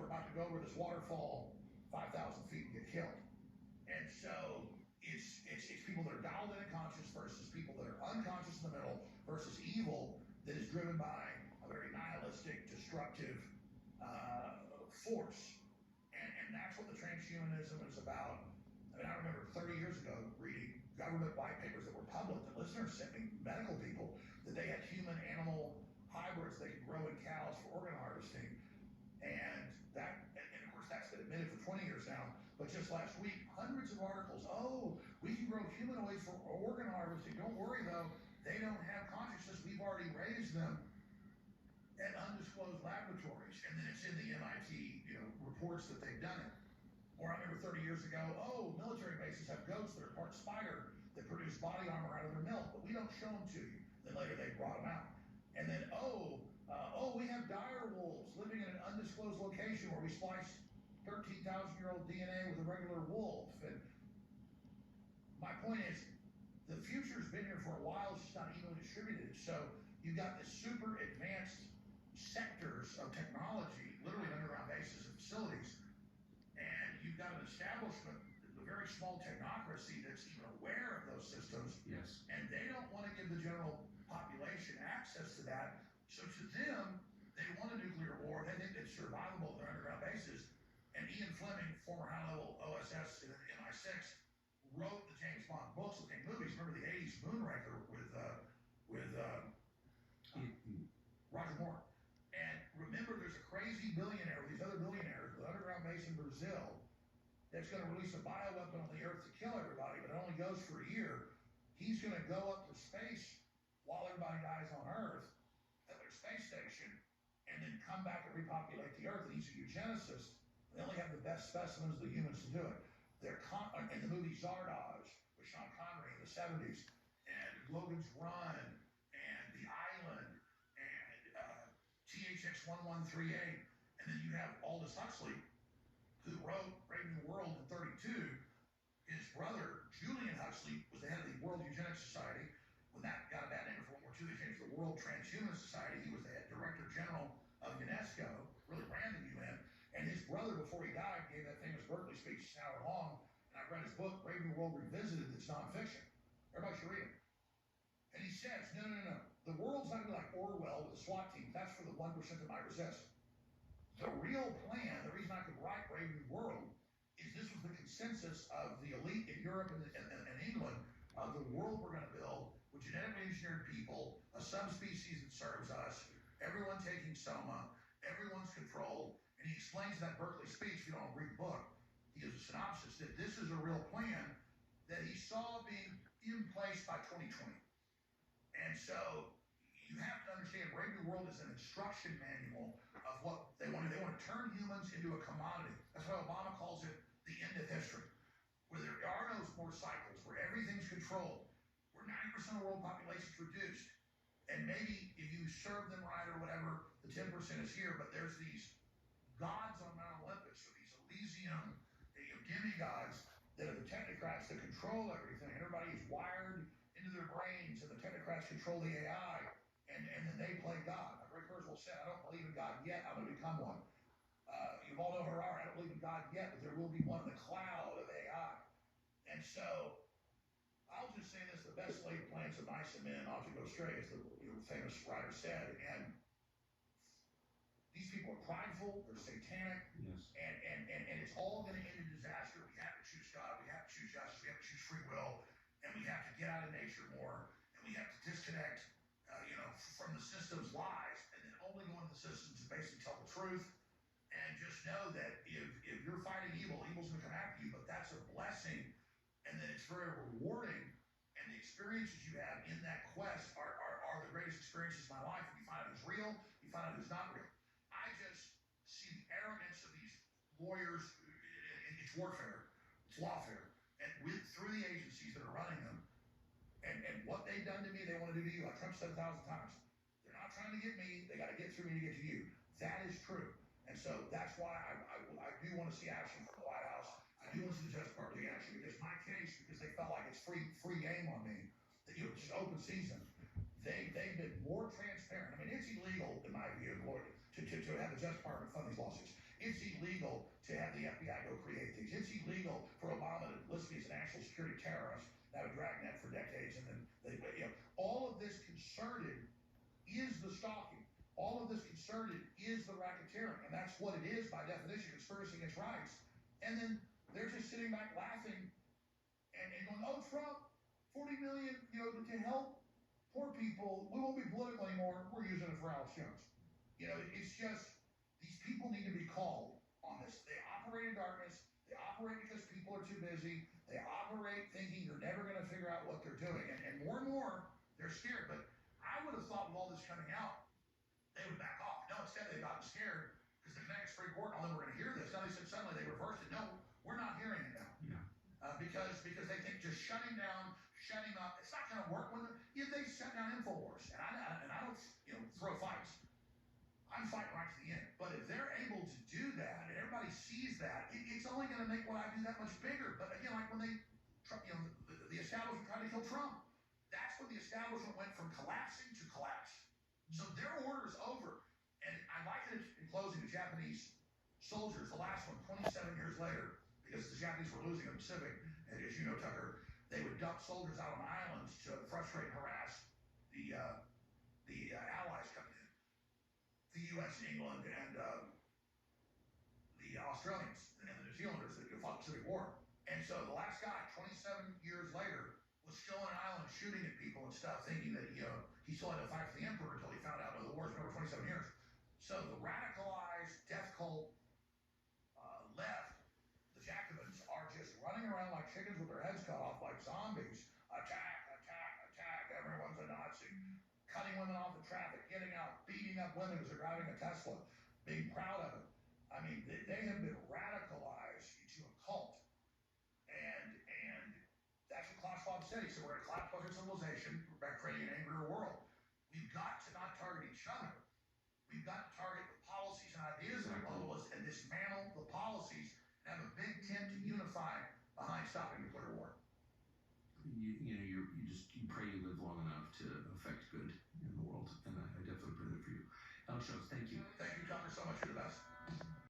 about to go over this waterfall 5,000 feet and get killed. And so it's people that are dialed in and conscious versus people that are unconscious in the middle versus evil that is driven by a very nihilistic, destructive force. And that's what the transhumanism is about. I mean, I remember 30 years ago reading government white papers that were public that listeners sent me, medical people, that they had human-animal hybrids they could grow in cows for organ harvesting. And of course, that's been admitted for 20 years now. But just last week, hundreds of articles. Oh, we can grow humanoids for organ harvesting. Don't worry, though. They don't have consciousness. We've already raised them at undisclosed laboratories. And then it's in the MIT, reports that they've done it. Or I remember 30 years ago, oh, military bases have goats that are part spider that produce body armor out of their milk, but we don't show them to you. Then later they brought them out. And then, we have dire wolves living in an undisclosed location where we splice 13,000-year-old DNA with a regular wolf. And my point is, the future's been here for a while, it's just not evenly distributed. So you've got this super advanced sectors of technology, literally underground bases and facilities, and you've got an establishment, a very small technocracy that's even aware of those systems. Yes. And they don't want to give the general population access to that. So to them, they want a nuclear war. They think it's survivable at their underground bases. And Ian Fleming, former high-level OSS in MI6, wrote the James Bond books, became movies. Remember the 80s Moonraker with Roger Moore. And remember, there's a crazy billionaire with these other billionaires with an underground base in Brazil that's going to release a bioweapon on the Earth to kill everybody, but it only goes for a year. He's going to go up to space while everybody dies on Earth at their space station and then come back and repopulate the Earth. And he's a eugenicist. They only have the best specimens of the humans to do it. They're in the movie Zardoz with Sean Connery in the 70s, and Logan's Run, and The Island, and THX 1138, and then you have Aldous Huxley, who wrote Brave New World in 32. His brother, Julian Huxley, was the head of the World Eugenics Society. When that got a bad name for World War II, they changed to the World Transhumanist Society. He was the head Director General of UNESCO, really ran the UN. And his brother, before he died, gave that famous Berkeley speech, an hour long. And I read his book, Brave New World Revisited, that's nonfiction. Everybody should read it. And he says, no. The world's not going to be like Orwell with the SWAT team. That's for the 1% that might resist. The real plan, the reason I could write Brave New World, is this was the consensus of the elite in Europe and England of the world we're going to build with genetically engineered people, a subspecies that serves us, everyone taking soma, everyone's controlled. And he explains in that Berkeley speech, if you don't read the book, he gives a synopsis that this is a real plan that he saw being in place by 2020. And so you have to understand Brave New World is an instruction manual of what they want to do. They want to turn humans into a commodity. That's why Obama calls it the end of history, where there are no more cycles, where everything's controlled, where 90% of the world population is reduced. And maybe if you serve them right or whatever, the 10% is here, but there's these gods on Mount Olympus, or these Elysium demigods that are the technocrats that control everything. Everybody is wired into their brains, and the technocrats control the AI, and then they play God. Like Ray Kurzweil said, I don't believe in God yet, I'm going to become one. You all know Harari, I don't believe in God yet, but there will be one in the cloud of AI. And so, I'll just say this, the best laid plans of mice and men often go astray, as the famous writer said, and these people are prideful, they're satanic, yes. and it's all going to end in disaster. We have to choose God, we have to choose justice, we have to choose free will, and we have to get out of nature more, and we have to disconnect, from the system's lies, and then only go into the systems to basically tell the truth. And just know that if you're fighting evil, evil's going to come after you, but that's a blessing, and then it's very rewarding, and the experiences you have in that quest are the greatest experiences of my life. If you find out who's real, you find out who's not real. I just see the arrogance of these lawyers. It's warfare, it's lawfare, and through the agencies that are running them, and what they've done to me, they want to do to you. Like Trump said 1,000 times, they're not trying to get me, they got to get through me to get to you. That is true. And so that's why I do want to see action from the White House. I do want to see the Justice Department take action, because my case, because they felt like it's free game on me, that it's open season. They've been more transparent. I mean, it's illegal, in my view, Lord, to have the Justice Department fund these lawsuits. It's illegal to have the FBI go create these. It's illegal for Obama to list me as a national security terrorist. That would drag that for decades, and then all of this concerted is the stalking. All of this concerted is the racketeering, and that's what it is by definition, conspiracy against rights. And then they're just sitting back laughing and going, "Oh, Trump, 40 million, to help poor people. We won't be political anymore. We're using it for Alex Jones." It's just these people need to be called on this. They operate in darkness. They operate because people are too busy. They operate thinking you're never going to figure out what they're doing. And more, they're scared. But I would have thought with all this coming out, they would back off. No, instead they've gotten scared because the Connecticut Supreme Court, although we're going to hear this, now they said suddenly they reversed it. No, we're not hearing it now. Yeah. Because they think just shutting down, shutting up, it's not going to work when if they shut down InfoWars. And I don't throw fights. I'm fighting right to the end. But if they're able to do that and everybody sees that, it's only going to make what I do that much bigger. But again, like when the establishment tried to kill Trump, that's when the establishment went from collapsing to collapse. So their order is over. And I liken it in closing to Japanese soldiers, the last one, 27 years later, because the Japanese were losing in the Pacific, and as you know, Tucker, they would dump soldiers out on islands to frustrate and harass the allies coming in. The U.S., England, and the Australians and the New Zealanders that fought the Pacific War. And so the last guy, 27 years later, was still on an island shooting at people and stuff, thinking that he still had to fight for the emperor until he found out that the war's been over 27 years. So the radicalized death cult left, the Jacobins, are just running around like chickens with their heads cut off, like zombies. Attack, attack, attack. Everyone's a Nazi. Cutting women off the traffic, getting out, beating up women as they're driving a Tesla, being proud of it. I mean, they have been radicalized into a cult. And that's what Klaus Schwab said. He said, we're going to collapse Western civilization by creating an angrier world. We've got to not target each other. We've got to target the policies and ideas of the globalists and dismantle the policies and have a big tent to unify behind stopping nuclear war. You pray you live long enough to affect good in the world, and I definitely pray that for you. Alex Jones, thank you. Thank you, Tucker, so much. You're the best.